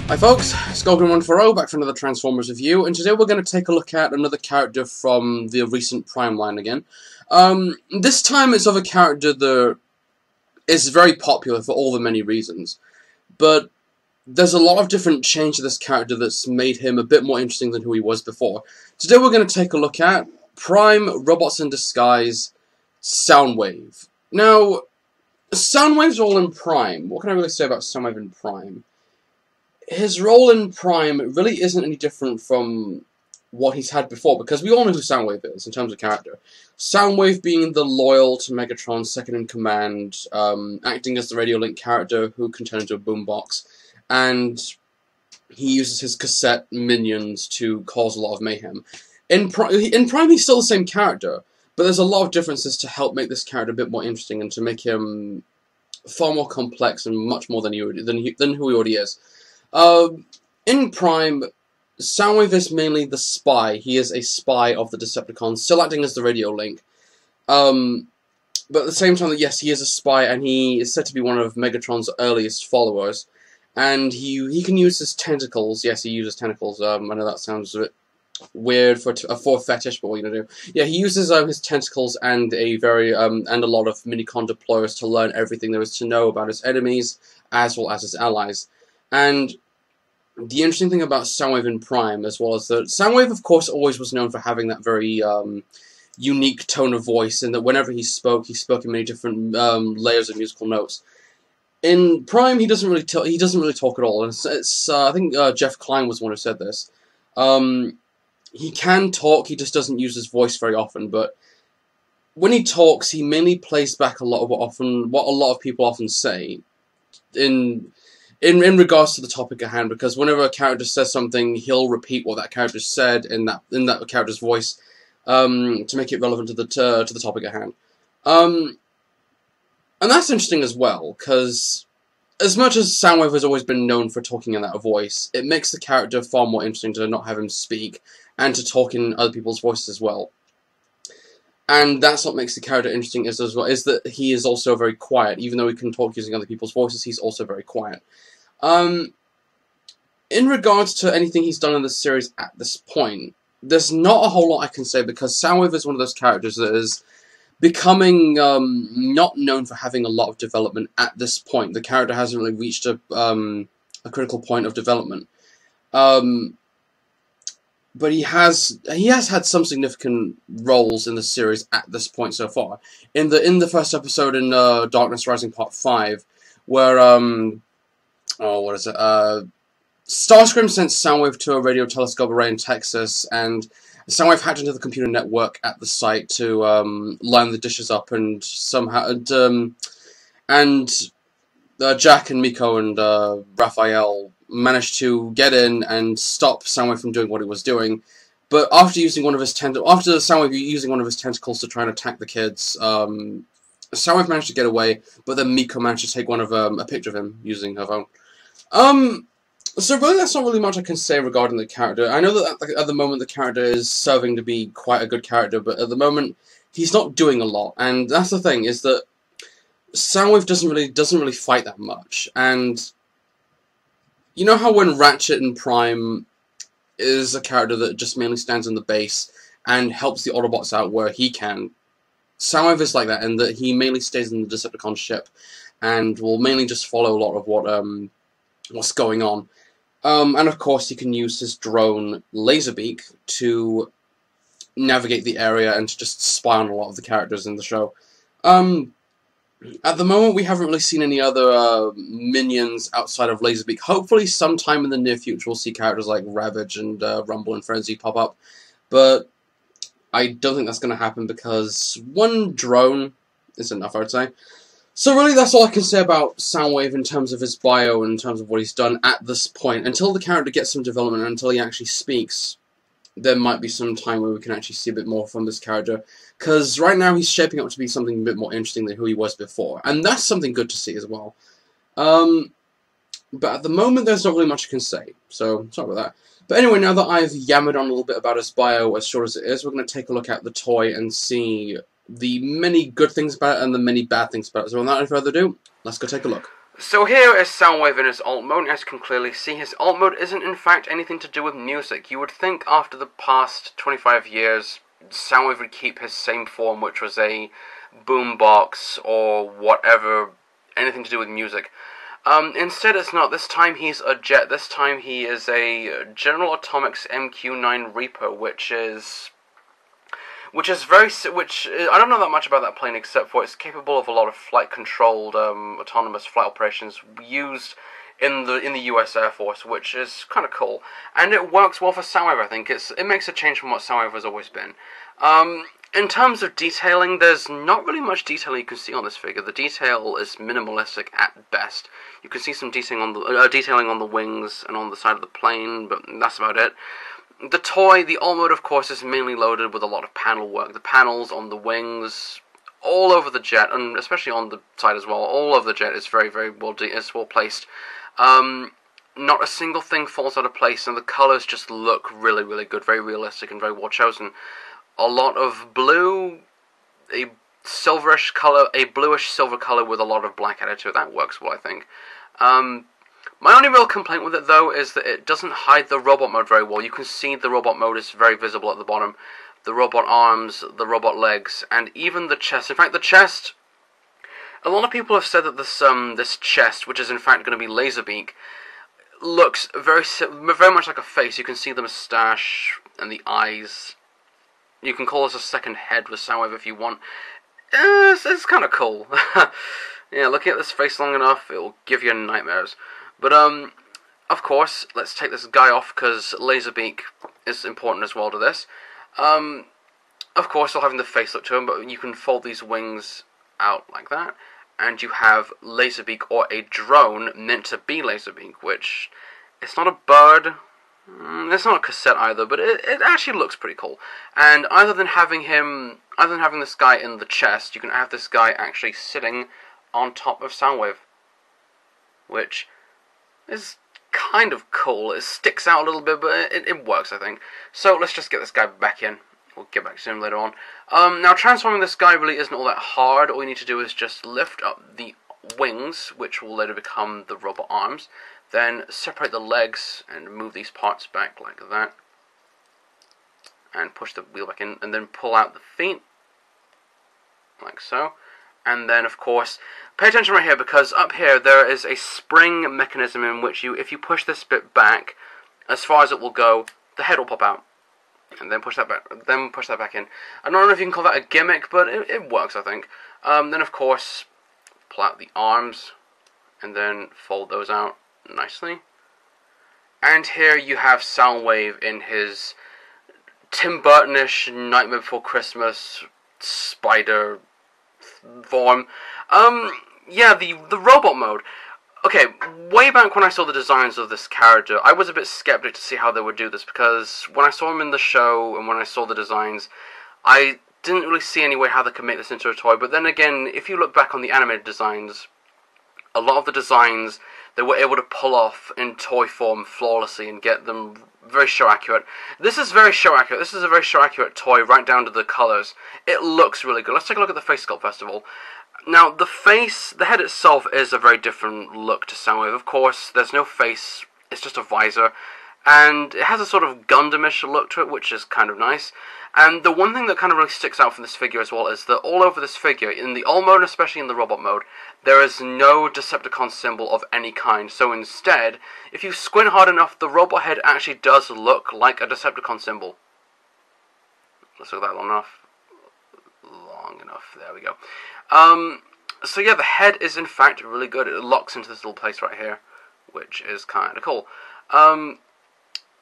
Hi folks, Skulkin140 back for another Transformers review, and today we're going to take a look at another character from the recent Prime line again. This time it's of a character that is very popular for all the many reasons, but there's a lot of different change to this character that's made him a bit more interesting than who he was before. Today we're going to take a look at Prime Robots in Disguise Soundwave. Now, Soundwave's role in Prime, what can I really say about Soundwave in Prime? His role in Prime really isn't any different from what he's had before, because we all know who Soundwave is in terms of character. Soundwave being the loyal to Megatron's second-in-command, acting as the radio link character who can turn into a boombox, and he uses his cassette minions to cause a lot of mayhem. In Prime, he's still the same character, but there's a lot of differences to help make this character a bit more interesting and to make him far more complex and much more than who he already is. In Prime, Soundwave is mainly the spy. He is a spy of the Decepticons, still acting as the radio link. But at the same time, yes, he is a spy, and he is said to be one of Megatron's earliest followers. And he can use his tentacles. Yes, he uses tentacles. I know that sounds a bit weird for a fetish, but what are you gonna do? Yeah, he uses his tentacles and a lot of minicon deployers to learn everything there is to know about his enemies as well as his allies. And the interesting thing about Soundwave in Prime, as well as that Soundwave, of course, always was known for having that very unique tone of voice, and that whenever he spoke in many different layers of musical notes. In Prime, he doesn't really talk at all, and I think Jeff Klein was the one who said this. He can talk, he just doesn't use his voice very often, but when he talks, he mainly plays back a lot of what a lot of people often say in regards to the topic at hand, because whenever a character says something, he'll repeat what that character said in that character's voice to make it relevant to the topic at hand. And that's interesting as well, because as much as Soundwave has always been known for talking in that voice, it makes the character far more interesting to not have him speak and to talk in other people's voices as well. And that's what makes the character interesting is that he is also very quiet. Even though he can talk using other people's voices, he's also very quiet. In regards to anything he's done in the series at this point, there's not a whole lot I can say, because Soundwave is one of those characters that is becoming not known for having a lot of development at this point. The character hasn't really reached a critical point of development. But he has had some significant roles in the series at this point so far. In the first episode in Darkness Rising Part 5, where Starscream sent Soundwave to a radio telescope array in Texas, and Soundwave hacked into the computer network at the site to line the dishes up, and somehow Jack and Miko and Raphael managed to get in and stop Soundwave from doing what he was doing. But after Soundwave using one of his tentacles to try and attack the kids, Soundwave managed to get away, but then Miko managed to take a picture of him using her phone. So really, that's not really much I can say regarding the character. I know that at the moment the character is serving to be quite a good character, but at the moment he's not doing a lot, and that's the thing, is that Soundwave doesn't really fight that much. And you know how when Ratchet in Prime is a character that just mainly stands in the base and helps the Autobots out where he can, Soundwave is like that, in that he mainly stays in the Decepticon ship and will mainly just follow a lot of what's going on. And of course he can use his drone Laserbeak to navigate the area and to just spy on a lot of the characters in the show. At the moment we haven't really seen any other minions outside of Laserbeak. Hopefully sometime in the near future we'll see characters like Ravage and Rumble and Frenzy pop up, but I don't think that's going to happen, because one drone is enough, I would say. So really, that's all I can say about Soundwave in terms of his bio and in terms of what he's done at this point. Until the character gets some development, until he actually speaks, there might be some time where we can actually see a bit more from this character. Because right now he's shaping up to be something a bit more interesting than who he was before. And that's something good to see as well. But at the moment, there's not really much I can say. So, sorry about that. But anyway, now that I've yammered on a little bit about his bio, as short as it is, we're going to take a look at the toy and see the many good things about it and the many bad things about it. So without any further ado, let's go take a look. So here is Soundwave in his alt mode, and as you can clearly see, his alt mode isn't in fact anything to do with music. You would think after the past 25 years, Soundwave would keep his same form, which was a boombox or whatever, anything to do with music. Instead it's not. This time he's a jet. This time he is a General Atomics MQ-9 Reaper, which I don't know that much about that plane except for it's capable of a lot of flight-controlled autonomous flight operations used in the U.S. Air Force, which is kind of cool, and it works well for Soundwave. I think it makes a change from what Soundwave has always been. In terms of detailing, there's not really much detail you can see on this figure. The detail is minimalistic at best. You can see some detailing on the wings and on the side of the plane, but that's about it. The toy, the alt mode, of course, is mainly loaded with a lot of panel work. The panels on the wings, all over the jet, and especially on the side as well, all over the jet is very, very well placed. Not a single thing falls out of place, and the colors just look really, really good, very realistic and very well chosen. A lot of blue, a silverish color, a bluish silver color with a lot of black added to it. That works well, I think. My only real complaint with it, though, is that it doesn't hide the robot mode very well. You can see the robot mode is very visible at the bottom. The robot arms, the robot legs, and even the chest. In fact, the chest, a lot of people have said that this chest, which is in fact going to be Laserbeak, looks very much like a face. You can see the moustache and the eyes. You can call this a second head with Soundwave if you want. It's kind of cool. Yeah, looking at this face long enough, it will give you nightmares. But, of course, let's take this guy off, because Laserbeak is important as well to this. Of course, still having the face look to him, but you can fold these wings out like that, and you have Laserbeak, or a drone meant to be Laserbeak, which, it's not a bird, it's not a cassette either, but it actually looks pretty cool. And other than having this guy in the chest, you can have this guy actually sitting on top of Soundwave, which is kind of cool. It sticks out a little bit, but it works, I think. So let's just get this guy back in. We'll get back to him later on. Now, transforming this guy really isn't all that hard. All you need to do is just lift up the wings, which will later become the robot arms. Then separate the legs and move these parts back like that. And push the wheel back in, and then pull out the feet, like so. And then, of course, pay attention right here, because up here there is a spring mechanism in which if you push this bit back, as far as it will go, the head will pop out. And then push that back in. I don't know if you can call that a gimmick, but it works, I think. Then, of course, pull out the arms, and then fold those out nicely. And here you have Soundwave in his Tim Burton-ish Nightmare Before Christmas spider form. Yeah, the robot mode. Okay, way back when I saw the designs of this character, I was a bit skeptic to see how they would do this, because when I saw him in the show and when I saw the designs, I didn't really see any way how they could make this into a toy. But then again, if you look back on the animated designs, a lot of the designs they were able to pull off in toy form flawlessly and get them very show accurate. This is very show accurate. This is a very show accurate toy, right down to the colors. It looks really good. Let's take a look at the face sculpt first of all. Now, the head itself is a very different look to Soundwave. Of course, there's no face, it's just a visor, and it has a sort of Gundam-ish look to it, which is kind of nice. And the one thing that kind of really sticks out from this figure as well is that all over this figure, in the alt mode, especially in the robot mode, there is no Decepticon symbol of any kind. So instead, if you squint hard enough, the robot head actually does look like a Decepticon symbol. Let's look at that long enough. There we go. So yeah, the head is in fact really good. It locks into this little place right here, which is kind of cool.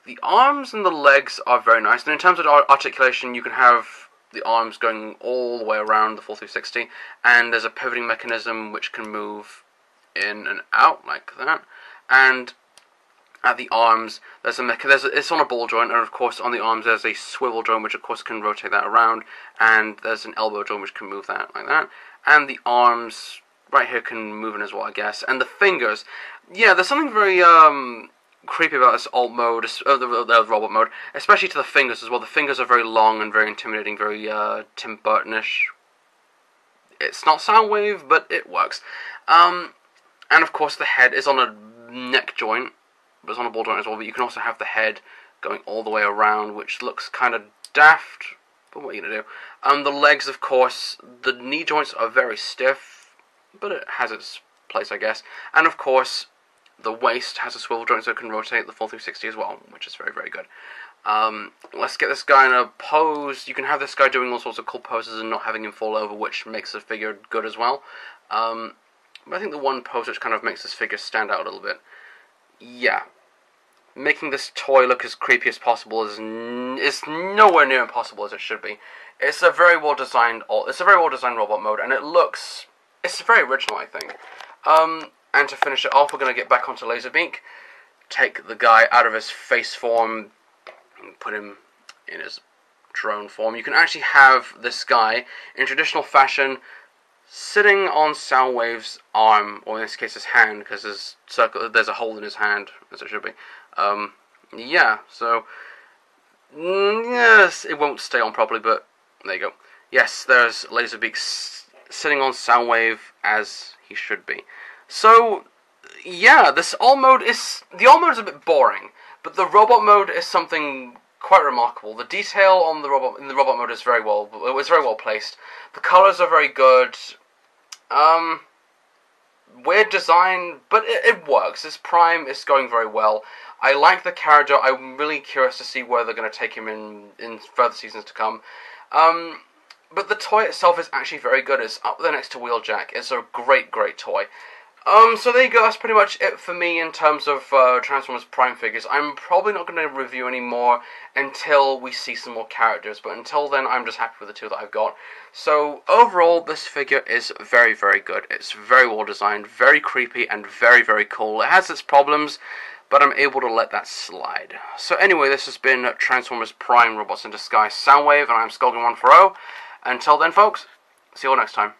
The arms and the legs are very nice, and in terms of articulation, you can have the arms going all the way around the full 360, and there's a pivoting mechanism which can move in and out like that. And at the arms, it's on a ball joint, and of course on the arms there's a swivel joint, which of course can rotate that around, and there's an elbow joint which can move that like that. And the arms right here can move in as well, I guess. And the fingers, yeah, there's something very creepy about this alt mode, the robot mode, especially to the fingers as well. The fingers are very long and very intimidating, very Tim Burton-ish. It's not Soundwave, but it works. And of course the head is on a neck joint, but it's on a ball joint as well, but you can also have the head going all the way around, which looks kind of daft, but what are you going to do? The legs, of course, the knee joints are very stiff, but it has its place, I guess. And of course, the waist has a swivel joint so it can rotate the full 360 as well, which is very, very good. Let's get this guy in a pose. You can have this guy doing all sorts of cool poses and not having him fall over, which makes the figure good as well. But I think the one pose which kind of makes this figure stand out a little bit. Yeah. Making this toy look as creepy as possible is nowhere near impossible as it should be. It's a very well designed robot mode, and it's very original, I think. And to finish it off, we're going to get back onto Laserbeak, take the guy out of his face form, and put him in his drone form. You can actually have this guy in traditional fashion sitting on Soundwave's arm, or in this case his hand, because there's a hole in his hand, as it should be. Yeah, so, yes, it won't stay on properly, but there you go. Yes, there's Laserbeak sitting on Soundwave as he should be. So, yeah, the all mode is a bit boring, but the robot mode is something quite remarkable. The detail on the robot mode is very well placed. The colors are very good. Weird design, but it works. This Prime is going very well. I like the character. I'm really curious to see where they're going to take him in further seasons to come. But the toy itself is actually very good. It's up there next to Wheeljack. It's a great, great toy. So there you go, that's pretty much it for me in terms of Transformers Prime figures. I'm probably not going to review any more until we see some more characters, but until then I'm just happy with the two that I've got. So overall, this figure is very, very good. It's very well designed, very creepy, and very, very cool. It has its problems, but I'm able to let that slide. So anyway, this has been Transformers Prime Robots in Disguise Soundwave, and I'm Skullgun140. Until then, folks, see you all next time.